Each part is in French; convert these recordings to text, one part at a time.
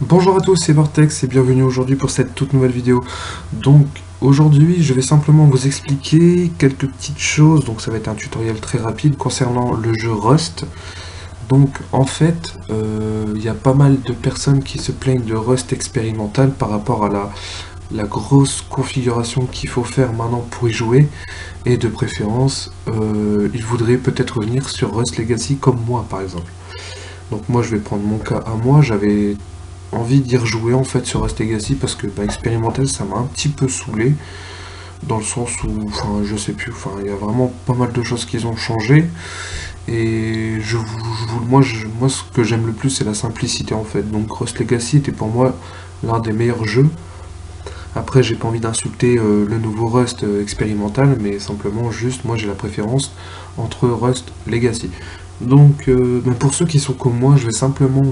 Bonjour à tous, c'est Vortex et bienvenue aujourd'hui pour cette toute nouvelle vidéo. Donc aujourd'hui je vais simplement vous expliquer quelques petites choses, donc ça va être un tutoriel très rapide concernant le jeu Rust. Donc en fait, il y a pas mal de personnes qui se plaignent de Rust expérimental par rapport à la grosse configuration qu'il faut faire maintenant pour y jouer. Et de préférence, ils voudraient peut-être revenir sur Rust Legacy comme moi par exemple. Donc moi je vais prendre mon cas à moi, j'avais envie d'y rejouer en fait sur Rust Legacy parce que expérimental ça m'a un petit peu saoulé dans le sens où, enfin je sais plus, enfin il y a vraiment pas mal de choses qui ont changé et moi ce que j'aime le plus c'est la simplicité en fait. Donc Rust Legacy était pour moi l'un des meilleurs jeux. Après j'ai pas envie d'insulter le nouveau Rust expérimental, mais simplement juste moi j'ai la préférence entre Rust Legacy. Donc pour ceux qui sont comme moi, je vais simplement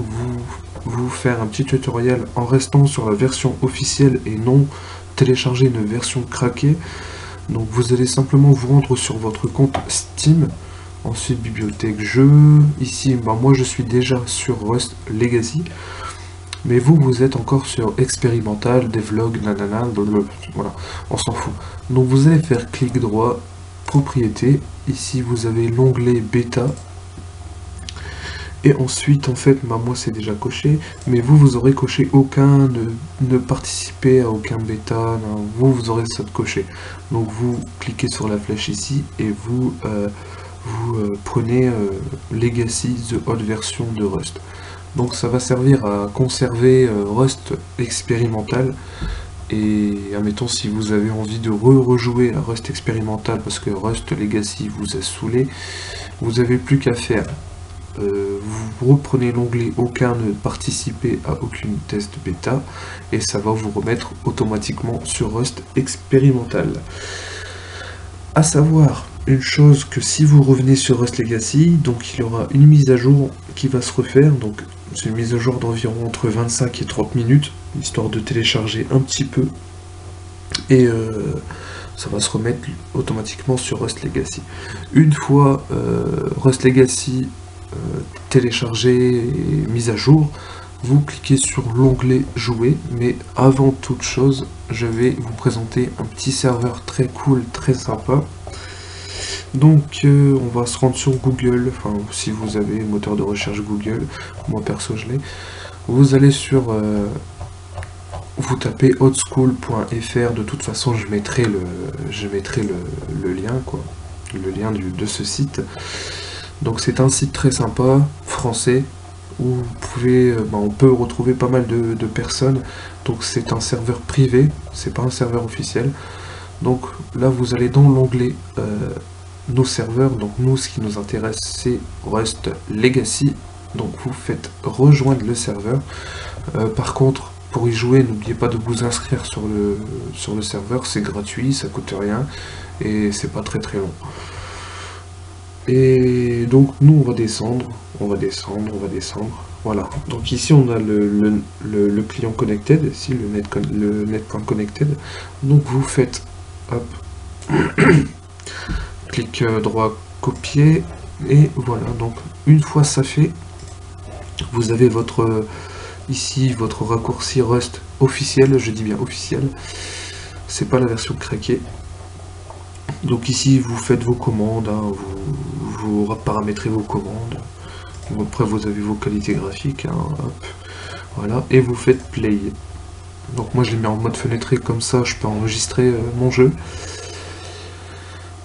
vous faire un petit tutoriel en restant sur la version officielle et non télécharger une version craquée. Donc vous allez simplement vous rendre sur votre compte Steam, ensuite bibliothèque jeux, ici moi je suis déjà sur Rust Legacy, mais vous êtes encore sur expérimental, devlog, nanana, voilà, on s'en fout. Donc vous allez faire clic droit, propriété, ici vous avez l'onglet bêta. Et ensuite, en fait, moi c'est déjà coché, mais vous aurez coché aucun, ne participez à aucun bêta, non, vous aurez ça de coché. Donc vous cliquez sur la flèche ici et vous prenez Legacy, the haute version de Rust. Donc ça va servir à conserver Rust expérimental. Et admettons si vous avez envie de rejouer à Rust expérimental parce que Rust Legacy vous a saoulé, vous n'avez plus qu'à faire. Vous reprenez l'onglet aucun ne participer à aucune test bêta et ça va vous remettre automatiquement sur Rust expérimental. À savoir une chose, que si vous revenez sur Rust Legacy, donc il y aura une mise à jour qui va se refaire, donc c'est une mise à jour d'environ entre 25 et 30 minutes, histoire de télécharger un petit peu et ça va se remettre automatiquement sur Rust Legacy. Une fois Rust Legacy télécharger et mise à jour, vous cliquez sur l'onglet jouer, mais avant toute chose je vais vous présenter un petit serveur très cool, très sympa. Donc on va se rendre sur Google, enfin si vous avez moteur de recherche Google, moi perso je l'ai, vous allez sur vous tapez oldschool.fr, de toute façon je mettrai le lien quoi, le lien de ce site. Donc c'est un site très sympa, français, où vous pouvez, on peut retrouver pas mal de personnes. Donc c'est un serveur privé, c'est pas un serveur officiel. Donc là vous allez dans l'onglet nos serveurs. Donc nous ce qui nous intéresse c'est Rust Legacy. Donc vous faites rejoindre le serveur. Par contre pour y jouer n'oubliez pas de vous inscrire sur le serveur, c'est gratuit, ça coûte rien et c'est pas très long. Et donc nous on va descendre, voilà. Donc ici on a le client connected, ici le net.connected. Donc vous faites hop, clic droit copier et voilà. Donc une fois ça fait, vous avez ici votre raccourci Rust officiel, je dis bien officiel, c'est pas la version craquée. Donc ici vous faites vos commandes, hein, vous paramétrez vos commandes, après vous avez vos qualités graphiques, hein, hop, voilà, et vous faites play. Donc moi je l'ai mis en mode fenêtré, comme ça je peux enregistrer mon jeu.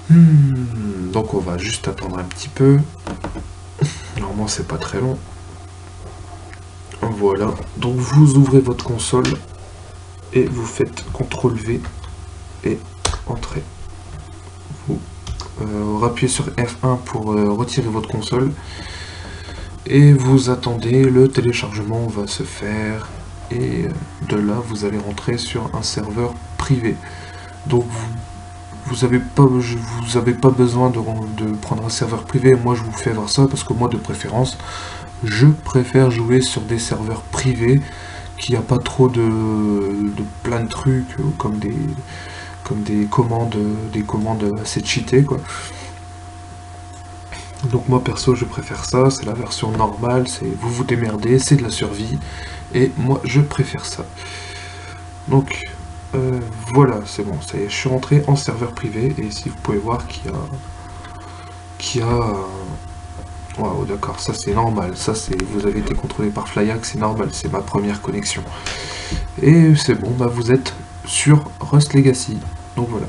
Donc on va juste attendre un petit peu, normalement c'est pas très long. Voilà, donc vous ouvrez votre console et vous faites CTRL V et entrée. Appuyez sur F1 pour retirer votre console et vous attendez, le téléchargement va se faire et de là vous allez rentrer sur un serveur privé. Donc vous n'avez pas besoin de prendre un serveur privé. Moi je vous fais voir ça parce que moi de préférence je préfère jouer sur des serveurs privés qui a pas trop de plein de trucs comme comme des commandes assez cheatées, quoi. Donc moi perso je préfère ça, c'est la version normale, c'est vous vous démerdez, c'est de la survie, et moi je préfère ça. Donc voilà, c'est bon, ça y est, je suis rentré en serveur privé, et ici vous pouvez voir qu'il y a... Waouh, d'accord, ça c'est normal, ça c'est... Vous avez été contrôlé par Flyac, c'est normal, c'est ma première connexion. Et c'est bon, bah vous êtes sur Rust Legacy, donc voilà.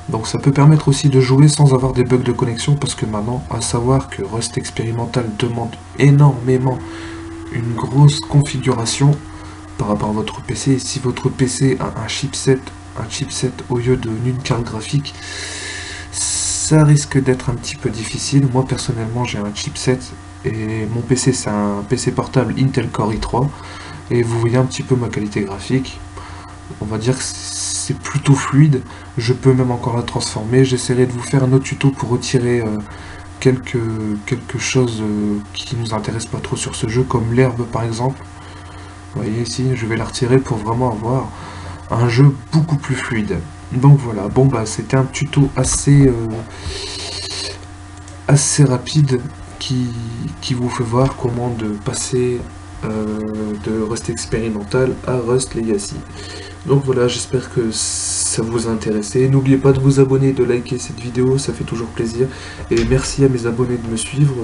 Donc ça peut permettre aussi de jouer sans avoir des bugs de connexion, parce que maintenant, à savoir que Rust Expérimental demande énormément une grosse configuration par rapport à votre PC, et si votre PC a un chipset au lieu d'une carte graphique, ça risque d'être un petit peu difficile. Moi personnellement j'ai un chipset, et mon PC c'est un PC portable Intel Core i3, et vous voyez un petit peu ma qualité graphique, on va dire que c'est plutôt fluide, je peux même encore la transformer, j'essaierai de vous faire un autre tuto pour retirer quelque chose qui nous intéresse pas trop sur ce jeu, comme l'herbe par exemple. Vous voyez ici, je vais la retirer pour vraiment avoir un jeu beaucoup plus fluide. Donc voilà, bon bah c'était un tuto assez rapide qui vous fait voir comment de passer de Rust Expérimental à Rust Legacy. Donc voilà, j'espère que ça vous a intéressé. N'oubliez pas de vous abonner, de liker cette vidéo, ça fait toujours plaisir. Et merci à mes abonnés de me suivre.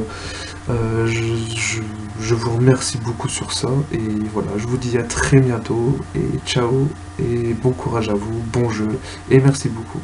Je vous remercie beaucoup sur ça. Et voilà, je vous dis à très bientôt. Et ciao. Et bon courage à vous, bon jeu. Et merci beaucoup.